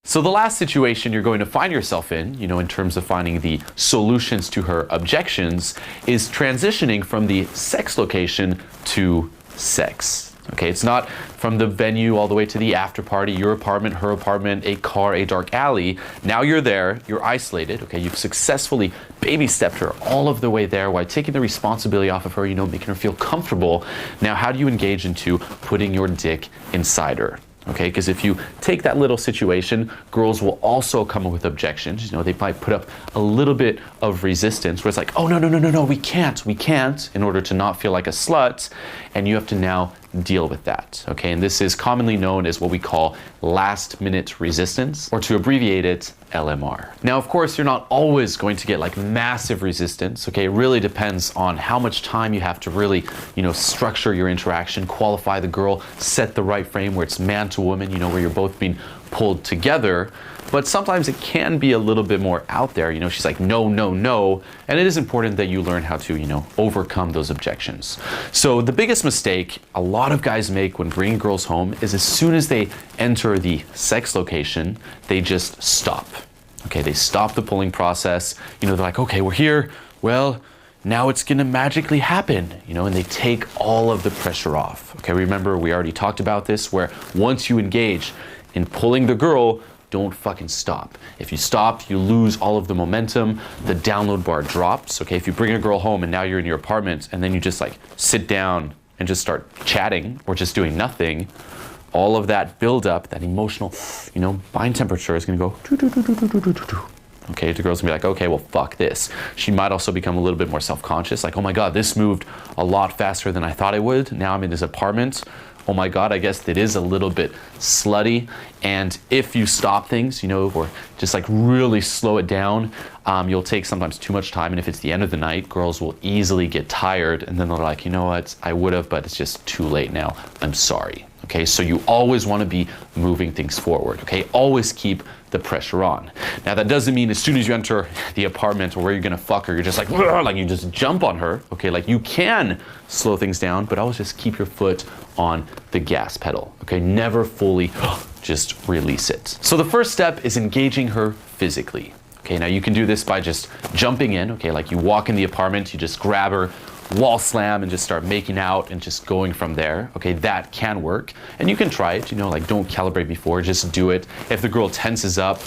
So the last situation you're going to find yourself in, in terms of finding the solutions to her objections, is transitioning from the sex location to sex. Okay, it's not from the venue all the way to the after party, your apartment, her apartment, a car, a dark alley. Now you're there, you're isolated, okay? You've successfully baby stepped her all of the way there while taking the responsibility off of her, making her feel comfortable. Now, how do you engage into putting your dick inside her? Okay, because if you take that little situation, girls will also come up with objections. They might put up a little bit of resistance where it's like, oh, no, we can't, in order to not feel like a slut. And you have to now deal with that, okay? And this is commonly known as what we call last minute resistance, or to abbreviate it, LMR. Now, of course, you're not always going to get like massive resistance, okay? It really depends on how much time you have to really, structure your interaction, qualify the girl, set the right frame where it's man to woman, where you're both being pulled together. But sometimes it can be a little bit more out there. She's like, no. And it is important that you learn how to, overcome those objections. So the biggest mistake a lot of guys make when bringing girls home is as soon as they enter the sex location, they just stop. Okay, they stop the pulling process. They're like, okay, we're here. Well, now it's gonna magically happen, and they take all of the pressure off. Okay, remember, we already talked about this, where once you engage in pulling the girl, don't fucking stop. If you stop, you lose all of the momentum, the download bar drops. Okay, if you bring a girl home and now you're in your apartment and then you just like sit down and just start chatting or just doing nothing, all of that buildup, that emotional, body temperature is gonna go okay, the girl's gonna be like, okay, well, fuck this. She might also become a little bit more self-conscious, like, oh my God, this moved a lot faster than I thought it would. Now I'm in this apartment. Oh my God, I guess it is a little bit slutty. And if you stop things, or just like really slow it down, you'll take sometimes too much time. And if it's the end of the night, girls will easily get tired. And then they're like, you know what, I would have, but it's just too late now. I'm sorry. Okay, so you always want to be moving things forward. Okay, always keep the pressure on. Now that doesn't mean as soon as you enter the apartment or where you're gonna fuck her, you're just like you just jump on her. Okay, like you can slow things down, but always just keep your foot on the gas pedal. Okay, never fully just release it. So the first step is engaging her physically. Okay, now you can do this by just jumping in. Okay, like you walk in the apartment, you just grab her, wall slam, and just start making out and just going from there. Okay, that can work. And you can try it, like don't calibrate before, just do it. If the girl tenses up,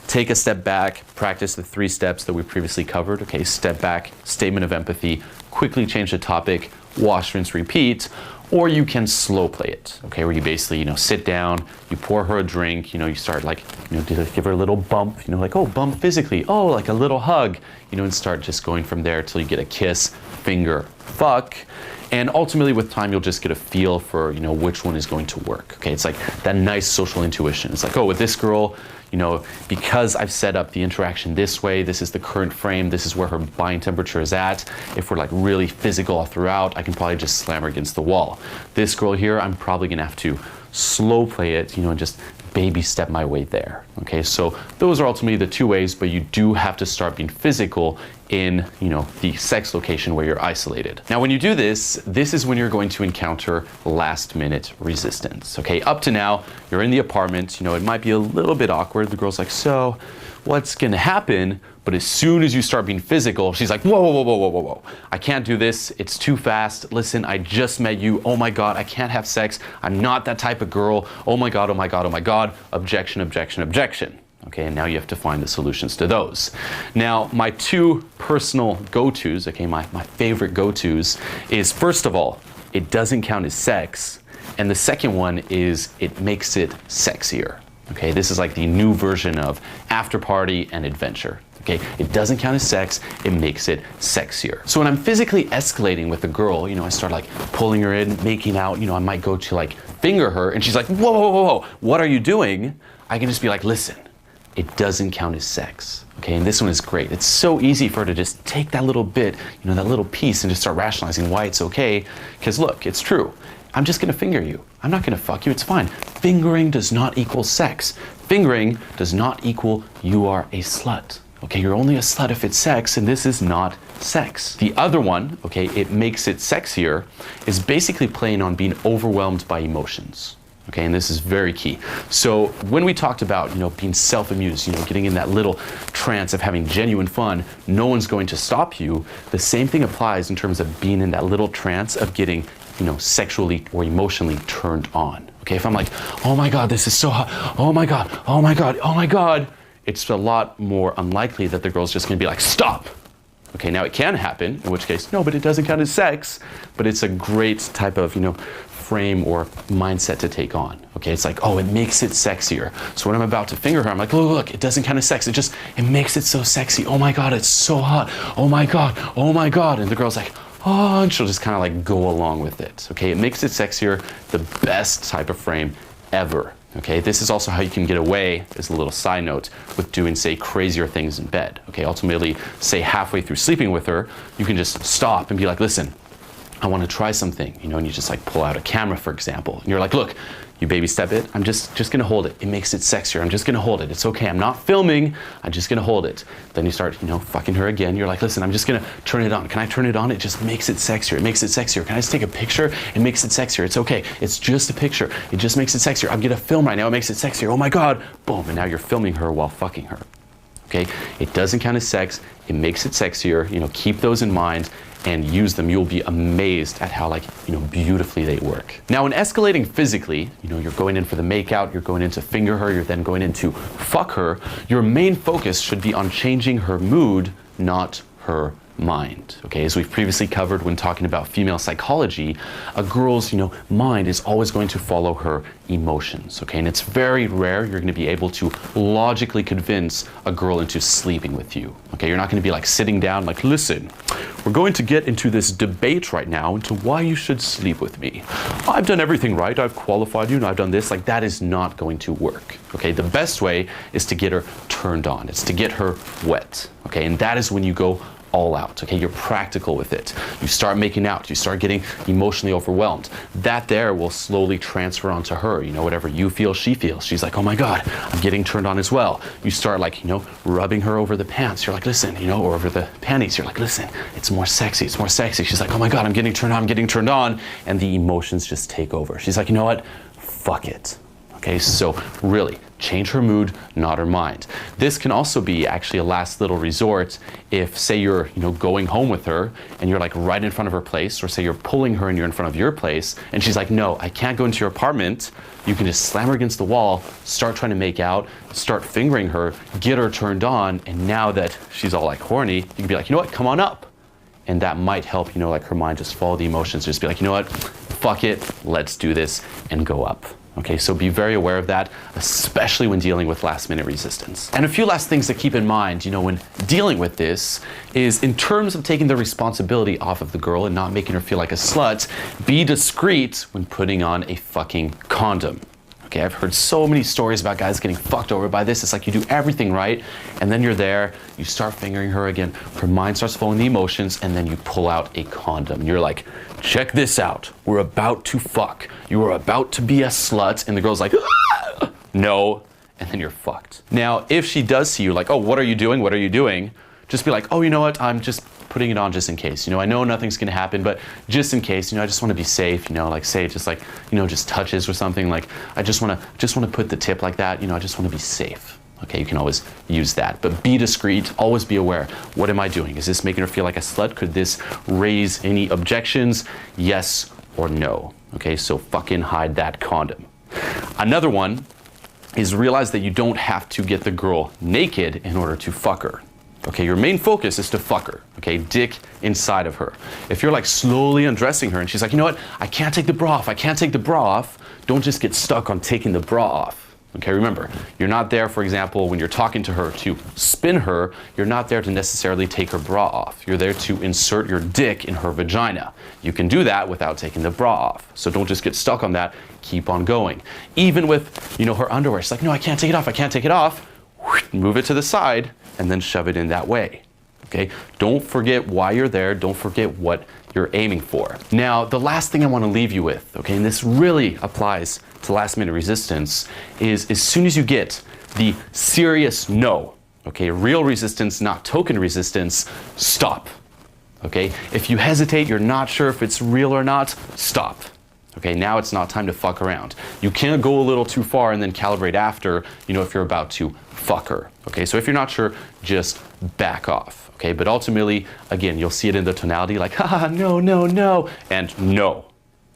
take a step back, practice the 3 steps that we previously covered. Okay, step back, statement of empathy, quickly change the topic, wash, rinse, repeat. Or you can slow play it, okay, where you basically, sit down, you pour her a drink, you start like, give her a little bump, like, oh, bump physically, oh, like a little hug, and start just going from there till you get a kiss, finger, fuck. And ultimately with time, you'll just get a feel for, which one is going to work, okay? It's like that nice social intuition. It's like, oh, with this girl, because I've set up the interaction this way, this is the current frame, this is where her body temperature is at. If we're like really physical all throughout, I can probably just slam her against the wall. This girl here, I'm probably gonna have to slow play it, and just baby step my way there. Okay, so those are ultimately the 2 ways, but you do have to start being physical in, the sex location where you're isolated. Now, when you do this, this is when you're going to encounter last minute resistance. Okay, up to now, you're in the apartment, it might be a little bit awkward. The girl's like, so what's gonna happen? But as soon as you start being physical, she's like, whoa. I can't do this. It's too fast. Listen, I just met you. Oh my God, I can't have sex. I'm not that type of girl. Oh my God. Objection. Okay, and now you have to find the solutions to those. Now, my 2 personal go-tos, okay, my favorite go-tos is, first of all, it doesn't count as sex. And the second one is it makes it sexier. Okay, this is like the new version of after party and adventure. Okay, it doesn't count as sex, it makes it sexier. So when I'm physically escalating with a girl, I start like pulling her in, making out, I might go to like finger her and she's like, whoa, what are you doing? I can just be like, listen, it doesn't count as sex. Okay, and this one is great. It's so easy for her to just take that little bit, that little piece and just start rationalizing why it's okay. Because look, it's true. I'm just gonna finger you. I'm not gonna fuck you, it's fine. Fingering does not equal sex. Fingering does not equal you are a slut. Okay, you're only a slut if it's sex, and this is not sex. The other one, okay, it makes it sexier, is basically playing on being overwhelmed by emotions. Okay, and this is very key. So when we talked about, being self-amused, getting in that little trance of having genuine fun, no one's going to stop you. The same thing applies in terms of being in that little trance of getting, sexually or emotionally turned on. Okay, if I'm like, oh my God, this is so hot. Oh my God, oh my God, oh my God. It's a lot more unlikely that the girl's just gonna be like, stop. Okay, now it can happen, in which case, no, but it doesn't count as sex, but it's a great type of, frame or mindset to take on. Okay, it's like, oh, it makes it sexier. So when I'm about to finger her, I'm like, look, it doesn't count as sex. It makes it so sexy. Oh my God, it's so hot. Oh my God, oh my God. And the girl's like, oh, and she'll just kind of like go along with it. Okay, it makes it sexier, the best type of frame ever. Okay, this is also how you can get away, as a little side note, with doing, say, crazier things in bed. Okay, ultimately, say halfway through sleeping with her, you can just stop and be like, listen, I want to try something, and you just like pull out a camera, for example, and you're like, look, you baby step it, I'm just gonna hold it. It makes it sexier. I'm just gonna hold it. It's okay. I'm not filming. I'm just gonna hold it. Then you start, fucking her again. You're like, listen, I'm just gonna turn it on. Can I turn it on? It just makes it sexier. It makes it sexier. Can I just take a picture? It makes it sexier. It's okay. It's just a picture. It just makes it sexier. I'm gonna film right now. It makes it sexier. Oh my God. Boom. And now you're filming her while fucking her. Okay? It doesn't count as sex. It makes it sexier. Keep those in mind and use them. You'll be amazed at how beautifully they work. Now, when escalating physically, you're going in for the makeout, you're going in to finger her, you're then going in to fuck her, your main focus should be on changing her mood, not her mind. Okay, as we've previously covered when talking about female psychology, a girl's mind is always going to follow her emotions. Okay, and it's very rare you're going to be able to logically convince a girl into sleeping with you. Okay, you're not going to be like sitting down like, listen, we're going to get into this debate right now into why you should sleep with me. I've done everything right. I've qualified you and I've done this. Like, that is not going to work. Okay, the best way is to get her turned on. It's to get her wet. Okay, and that is when you go all out. Okay, you're practical with it. You start making out. You start getting emotionally overwhelmed. That there will slowly transfer onto her. Whatever you feel, she feels. She's like, oh my God, I'm getting turned on as well. You start like, rubbing her over the pants. You're like, listen, or over the panties. You're like, listen, it's more sexy. It's more sexy. She's like, oh my God, I'm getting turned on. I'm getting turned on. And the emotions just take over. She's like, you know what? Fuck it. Okay, so really, change her mood, not her mind. This can also be actually a last little resort if, say, you're going home with her and you're like right in front of her place, or say you're pulling her and you're in front of your place and she's like, no, I can't go into your apartment. You can just slam her against the wall, start trying to make out, start fingering her, get her turned on, and now that she's all like horny, you can be like, you know what, come on up. And that might help, like her mind just follow the emotions, just be like, you know what, fuck it, let's do this, and go up. Okay, so be very aware of that, especially when dealing with last-minute resistance. And a few last things to keep in mind, when dealing with this is, in terms of taking the responsibility off of the girl and not making her feel like a slut, be discreet when putting on a fucking condom. Okay, I've heard so many stories about guys getting fucked over by this. It's like you do everything right, and then you're there, you start fingering her again, her mind starts following the emotions, and then you pull out a condom. And you're like, check this out. We're about to fuck. You are about to be a slut. And the girl's like, ah! No. And then you're fucked. Now, if she does see you like, oh, what are you doing? What are you doing? Just be like, oh, you know what? I'm just putting it on just in case. I know nothing's gonna happen, but just in case, I just want to be safe, like say just like, just touches or something. Like, I just want to put the tip like that. I just want to be safe. Okay, you can always use that, but be discreet, always be aware. What am I doing? Is this making her feel like a slut? Could this raise any objections? Yes or no. Okay, so fucking hide that condom. Another one is realize that you don't have to get the girl naked in order to fuck her. Okay, your main focus is to fuck her. Okay, dick inside of her. If you're like slowly undressing her and she's like, you know what, I can't take the bra off, I can't take the bra off, don't just get stuck on taking the bra off. Okay, remember, you're not there, for example, when you're talking to her to spin her, you're not there to necessarily take her bra off. You're there to insert your dick in her vagina. You can do that without taking the bra off. So don't just get stuck on that, keep on going. Even with, her underwear, she's like, no, I can't take it off, I can't take it off. Move it to the side and then shove it in that way. Okay, don't forget why you're there, don't forget what you're aiming for. Now, the last thing I want to leave you with, okay, and this really applies to last-minute resistance, is as soon as you get the serious no, okay, real resistance, not token resistance, stop. Okay, if you hesitate, you're not sure if it's real or not, stop. Okay, now it's not time to fuck around. You can't go a little too far and then calibrate after, if you're about to fuck her. Okay, so if you're not sure, just back off. Okay, but ultimately, again, you'll see it in the tonality like, haha, no, no, no, and no.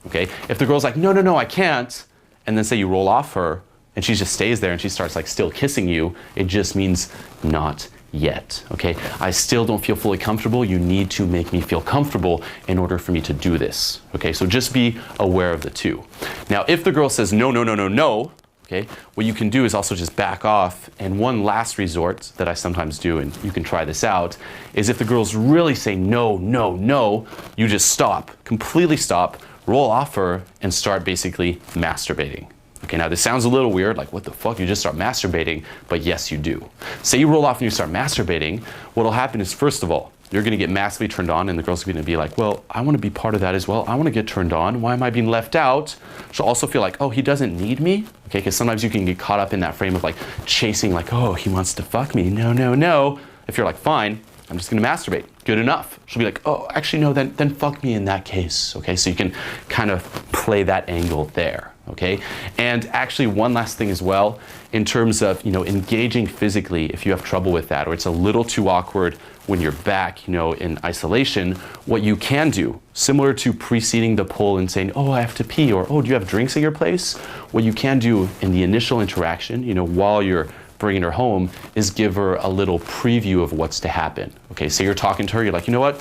Okay, if the girl's like, no, no, no, I can't, and then say you roll off her, and she just stays there and she starts like still kissing you, it just means not yet. Okay, I still don't feel fully comfortable. You need to make me feel comfortable in order for me to do this. Okay, so just be aware of the two. Now, if the girl says no, no, no, no, no, okay, what you can do is also just back off. And one last resort that I sometimes do, and you can try this out, is if the girls really say no, no, no, you just stop, completely stop, roll off her, and start basically masturbating. Okay, now this sounds a little weird, like what the fuck, you just start masturbating, but yes, you do. Say you roll off and you start masturbating, what'll happen is, first of all, you're gonna get massively turned on, and the girl's gonna be like, well, I wanna be part of that as well. I wanna get turned on. Why am I being left out? She'll also feel like, oh, he doesn't need me? Okay, because sometimes you can get caught up in that frame of like chasing, like, oh, he wants to fuck me. No, no, no. If you're like, fine, I'm just gonna masturbate. Good enough. She'll be like, oh, actually, no, then fuck me in that case. Okay, so you can kind of play that angle there. Okay, and actually one last thing as well, in terms of, engaging physically, if you have trouble with that, or it's a little too awkward when you're back, in isolation, what you can do, similar to preceding the pull and saying, oh, I have to pee, or, oh, do you have drinks at your place? What you can do in the initial interaction, while you're bringing her home, is give her a little preview of what's to happen. Okay, so you're talking to her, you're like, you know what?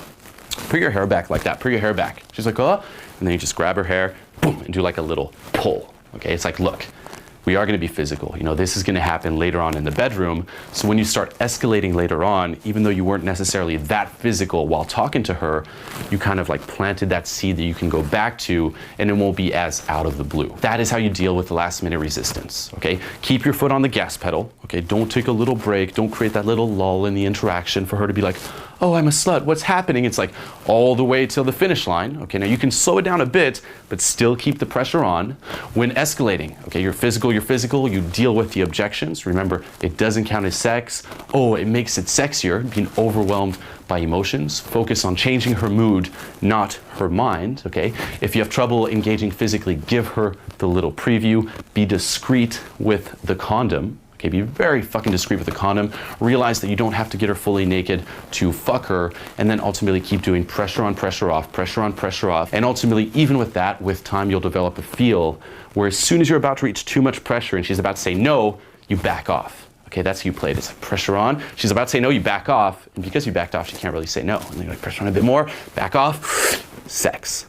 Put your hair back like that, put your hair back. She's like, oh, and then you just grab her hair, boom, and do like a little pull. Okay, it's like, look, we are gonna be physical. This is gonna happen later on in the bedroom. So when you start escalating later on, even though you weren't necessarily that physical while talking to her, you kind of like planted that seed that you can go back to, and it won't be as out of the blue. That is how you deal with the last minute resistance, okay? Keep your foot on the gas pedal, okay? Don't take a little break, don't create that little lull in the interaction for her to be like, oh, I'm a slut, what's happening? It's like all the way till the finish line. Okay, now you can slow it down a bit, but still keep the pressure on. When escalating, okay, you're physical, you deal with the objections. Remember, it doesn't count as sex. Oh, it makes it sexier, being overwhelmed by emotions. Focus on changing her mood, not her mind, okay? If you have trouble engaging physically, give her the little preview. Be discreet with the condom. Okay, be very fucking discreet with the condom. Realize that you don't have to get her fully naked to fuck her, and then ultimately keep doing pressure on, pressure off, pressure on, pressure off. And ultimately, even with that, with time, you'll develop a feel where as soon as you're about to reach too much pressure and she's about to say no, you back off. Okay, that's how you play it. It's like pressure on. She's about to say no, you back off. And because you backed off, she can't really say no. And then you're like, pressure on a bit more, back off, sex.